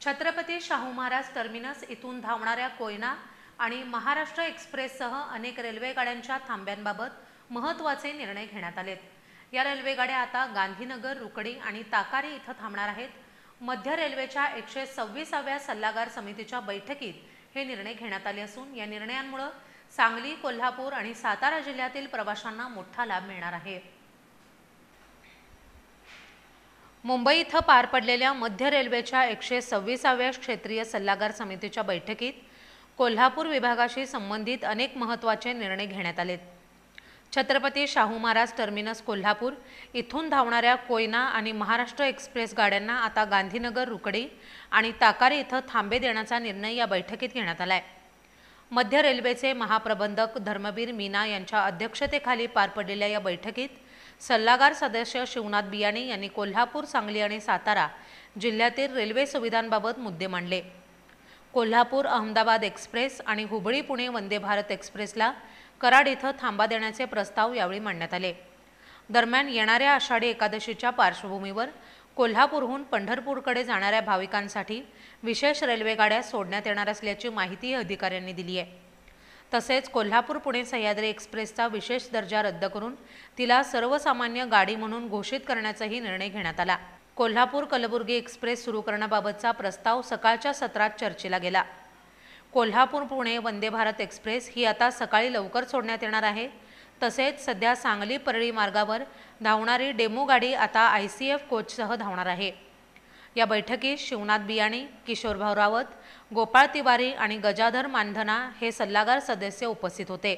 Chhatrapati Shahu Maharaj terminus इथून धावणाऱ्या कोयना आणि महाराष्ट्र एक्सप्रेससह अनेक रेल्वे गाड्यांच्या थांब्यांबाबत महत्त्वाचे निर्णय घेण्यात आलेत। या रेल्वे गाड्या आता गांधीनगर, रुकडी आणि ताकारी इथं थांबणार आहेत। मध्य रेल्वेच्या 126व्या सल्लागार समितीच्या बैठकीत हे निर्णय घेण्यात आले असून या निर्णयांमुळे सांगली, कोल्हापूर आणि सातारा जिल्ह्यातील प्रवाशांना मोठा लाभ मिळणार आहे। मुंबई इथं पार पडलेल्या मध्य रेल्वेच्या 126व्या क्षेत्रीय सल्लागार समितीच्या बैठकीत कोल्हापूर विभागाशी संबंधित अनेक महत्त्वाचे निर्णय घेण्यात आलेत। छत्रपती शाहू महाराज टर्मिनस कोल्हापूर इथून धावणाऱ्या कोयना आणि महाराष्ट्र एक्सप्रेस गाड्यांना आता गांधीनगर, रुकडी आणि ताकारी इथं थांबे देण्याचा निर्णय या बैठकीत घेण्यात आलाय। मध्य रेल्वेचे महाप्रबंधक धर्मवीर मीना यांच्या अध्यक्षतेखाली पार पडलेल्या या बैठकीत सल्लागार सदस्य शिवनाथ बियाणे यांनी कोल्हापूर, सांगली आणि सातारा जिल्ह्यातील रेल्वे सुविधांबाबत मुद्दे मांडले। कोल्हापूर अहमदाबाद एक्सप्रेस आणि हुबळी पुणे वंदे भारत एक्सप्रेसला कराड इथं थांबा देण्याचे प्रस्ताव यावेळी मांडण्यात आले। दरम्यान येणाऱ्या आषाढी एकादशीच्या पार्श्वभूमीवर कोल्हापूरहून पंढरपूरकडे जाणाऱ्या भाविकांसाठी विशेष रेल्वे गाड्या सोडण्यात येणार असल्याची माहिती अधिकाऱ्यांनी दिली आहे। तसेच कोल्हापूर पुणे सह्याद्री एक्सप्रेसचा विशेष दर्जा रद्द करून तिला सर्वसामान्य गाडी म्हणून घोषित करण्याचाही निर्णय घेण्यात आला। कोल्हापूर कलबुर्गी एक्सप्रेस सुरू करण्याबाबतचा प्रस्ताव सकाळच्या सत्रात चर्चेला गेला। कोल्हापूर पुणे वंदे भारत एक्सप्रेस ही आता सकाळी लवकर सोडण्यात येणार आहे। तसेच सध्या सांगली परळी मार्गावर धावणारी डेमो गाडी आता ICF कोचसह धावणार आहे। या बैठकीत शिवनाथ बियाणे, किशोरभाऊ रावत, गोपाळ तिवारी आणि गजाधर मानधना हे सल्लागार सदस्य उपस्थित होते।